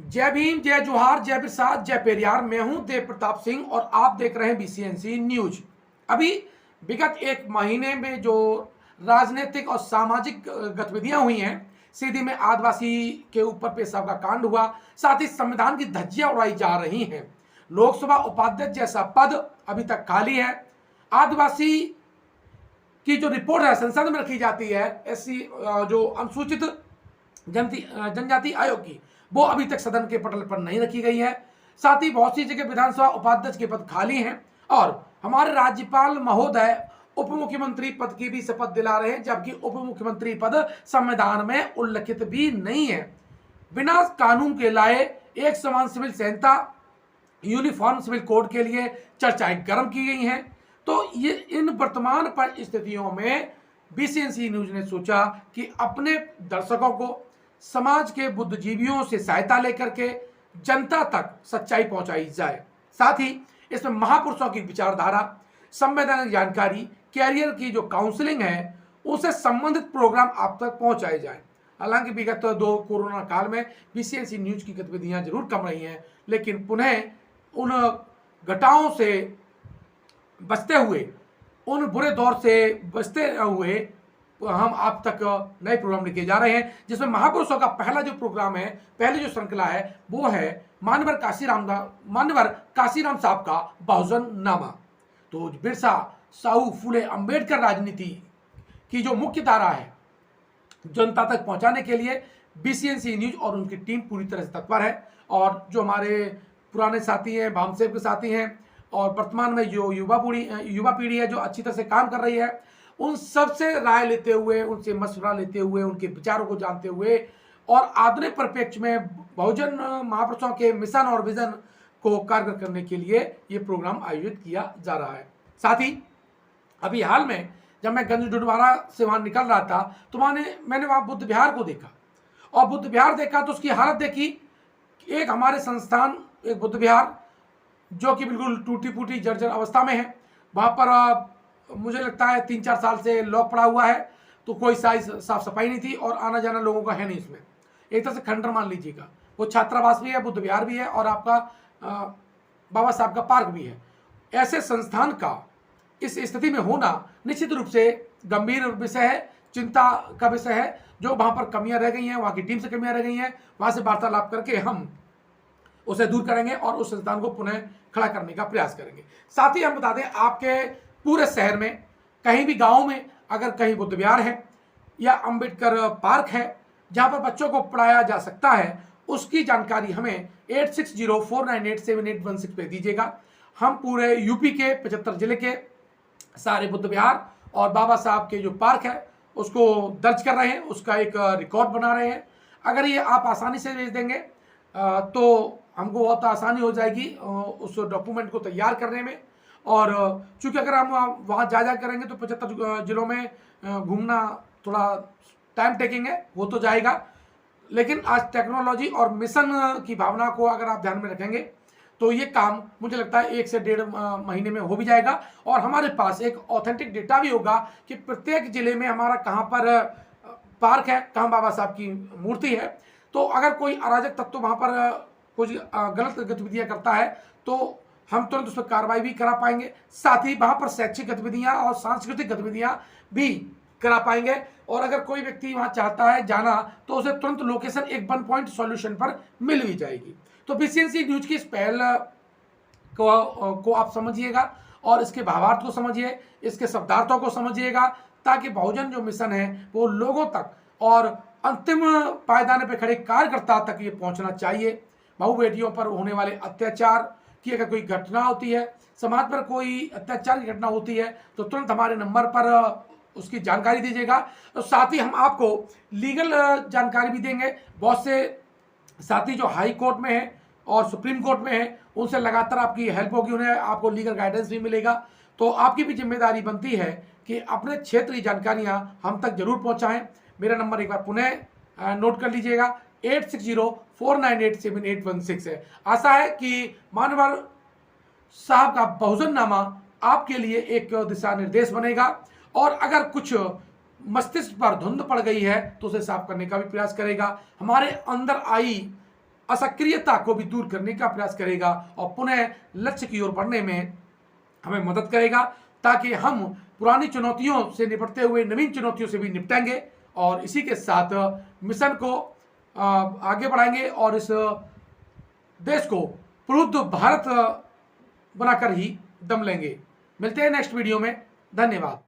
जय भीम, जय जोहार, जय बिरसा, जय पेरियार। मैं हूं देव प्रताप सिंह और आप देख रहे हैं बीसीएनसी न्यूज। अभी विगत एक महीने में जो राजनीतिक और सामाजिक गतिविधियां हुई हैं, सीधी में आदिवासी के ऊपर पेशाब का कांड हुआ, साथ ही संविधान की धज्जियां उड़ाई जा रही हैं। लोकसभा उपाध्यक्ष जैसा पद अभी तक खाली है। आदिवासी की जो रिपोर्ट है संसद में रखी जाती है, एससी जो अनुसूचित जनजाति आयोग की, वो अभी तक सदन के पटल पर नहीं रखी गई है। साथ ही बहुत सी जगह विधानसभा उपाध्यक्ष के पद खाली हैं और हमारे राज्यपाल महोदय उप मुख्यमंत्री पद की भी शपथ दिला रहे हैं, जबकि उप मुख्यमंत्री पद संविधान में उल्लिखित भी नहीं है। बिना कानून के लाए एक समान सिविल संहिता, यूनिफॉर्म सिविल कोड के लिए चर्चाएं गर्म की गई हैं। तो ये इन वर्तमान परिस्थितियों में बीसीएनसी न्यूज ने सोचा कि अपने दर्शकों को समाज के बुद्धिजीवियों से सहायता लेकर के जनता तक सच्चाई पहुंचाई जाए। साथ ही इसमें महापुरुषों की विचारधारा, संवैधानिक जानकारी, कैरियर की जो काउंसलिंग है, उसे संबंधित प्रोग्राम आप तक पहुंचाए जाए। हालांकि विगत 2 कोरोना काल में बीसीएनसी न्यूज की गतिविधियां जरूर कम रही हैं, लेकिन पुनः उन घटाओं से बचते हुए, उन बुरे दौर से बचते हुए हम आप तक नए प्रोग्राम लेके जा रहे हैं, जिसमें महापुरुषों का पहला जो प्रोग्राम है, पहली जो श्रृंखला है, वो है मान्यवर काशीराम साहब का बहुजन नामा। तो बिरसा, साहू, फुले, अंबेडकर राजनीति की जो मुख्य धारा है, जनता तक पहुंचाने के लिए बीसीएनसी न्यूज और उनकी टीम पूरी तरह से तत्पर है। और जो हमारे पुराने साथी हैं, भामसेब के साथी हैं, और वर्तमान में जो युवा पीढ़ी है जो अच्छी तरह से काम कर रही है, उन सब से राय लेते हुए, उनसे मशवरा लेते हुए, उनके विचारों को जानते हुए और आधुनिक परिप्रेक्ष्य में बहुजन महापुरुषों के मिशन और विजन को कारगर करने के लिए ये प्रोग्राम आयोजित किया जा रहा है। साथ ही अभी हाल में जब मैं गंज डुडवारा से वहाँ निकल रहा था, तो मैंने वहाँ बुद्ध विहार को देखा, और बुद्ध विहार देखा तो उसकी हालत देखी। एक हमारे संस्थान, एक बुद्ध विहार जो कि बिल्कुल टूटी फूटी जर्जर अवस्था में है, वहाँ पर मुझे लगता है 3-4 साल से लॉक पड़ा हुआ है, तो कोई साफ सफाई नहीं थी और आना जाना लोगों का है नहीं। इसमें एक तरह से खंडर मान लीजिएगा। वो छात्रावास भी है, बुद्ध विहार भी है, और आपका बाबा साहब का पार्क भी है। ऐसे संस्थान का इस स्थिति में होना निश्चित रूप से गंभीर विषय है, चिंता का विषय है। जो वहाँ पर कमियां रह गई हैं, वहाँ की टीम से कमियां रह गई हैं, वहाँ से वार्तालाप करके हम उसे दूर करेंगे और उस संस्थान को पुनः खड़ा करने का प्रयास करेंगे। साथ ही हम बता दें, आपके पूरे शहर में कहीं भी गांव में अगर कहीं बुद्ध विहार है या अंबेडकर पार्क है जहां पर बच्चों को पढ़ाया जा सकता है, उसकी जानकारी हमें 8604987816 पे दीजिएगा। हम पूरे यूपी के 75 जिले के सारे बुद्ध विहार और बाबा साहब के जो पार्क है उसको दर्ज कर रहे हैं, उसका एक रिकॉर्ड बना रहे हैं। अगर ये आप आसानी से भेज देंगे तो हमको बहुत आसानी हो जाएगी उस डॉक्यूमेंट को तैयार करने में। और चूंकि अगर हम वहाँ जा करेंगे तो 75 जिलों में घूमना थोड़ा टाइम टेकिंग है, वो तो जाएगा, लेकिन आज टेक्नोलॉजी और मिशन की भावना को अगर आप ध्यान में रखेंगे तो ये काम मुझे लगता है 1 से 1.5 महीने में हो भी जाएगा। और हमारे पास एक ऑथेंटिक डेटा भी होगा कि प्रत्येक जिले में हमारा कहाँ पर पार्क है, कहाँ बाबा साहब की मूर्ति है। तो अगर कोई अराजक तत्व वहाँ पर कुछ गलत गतिविधियाँ करता है तो हम तुरंत उस पर कार्रवाई भी करा पाएंगे। साथ ही वहाँ पर शैक्षिक गतिविधियाँ और सांस्कृतिक गतिविधियाँ भी करा पाएंगे। और अगर कोई व्यक्ति वहाँ चाहता है जाना तो उसे तुरंत लोकेशन एक 1 पॉइंट सॉल्यूशन पर मिल भी जाएगी। तो बीसीएनसी न्यूज की इस पहल को आप समझिएगा और इसके भावार्थ को समझिए, इसके शब्दार्थों को समझिएगा, ताकि बहुजन जो मिशन है वो लोगों तक और अंतिम पायदाने पर खड़े कार्यकर्ता तक ये पहुँचना चाहिए। बहु बेटियों पर होने वाले अत्याचार की अगर कोई घटना होती है, समाज पर कोई अत्याचार की घटना होती है, तो तुरंत हमारे नंबर पर उसकी जानकारी दीजिएगा। तो साथ ही हम आपको लीगल जानकारी भी देंगे। बहुत से साथी जो हाई कोर्ट में है और सुप्रीम कोर्ट में है, उनसे लगातार आपकी हेल्प होगी, उन्हें आपको लीगल गाइडेंस भी मिलेगा। तो आपकी भी जिम्मेदारी बनती है कि अपने क्षेत्र की जानकारियाँ हम तक जरूर पहुँचाएँ। मेरा नंबर एक बार पुनः नोट कर लीजिएगा, 8604987816 है। आशा है कि मान्यवर साहब का बहुजन नामा आपके लिए एक दिशा निर्देश बनेगा, और अगर कुछ मस्तिष्क पर धुंध पड़ गई है तो उसे साफ करने का भी प्रयास करेगा। हमारे अंदर आई असक्रियता को भी दूर करने का प्रयास करेगा और पुनः लक्ष्य की ओर बढ़ने में हमें मदद करेगा, ताकि हम पुरानी चुनौतियों से निपटते हुए नवीन चुनौतियों से भी निपटेंगे और इसी के साथ मिशन को आगे बढ़ाएंगे और इस देश को प्रबुद्ध भारत बनाकर ही दम लेंगे। मिलते हैं नेक्स्ट वीडियो में। धन्यवाद।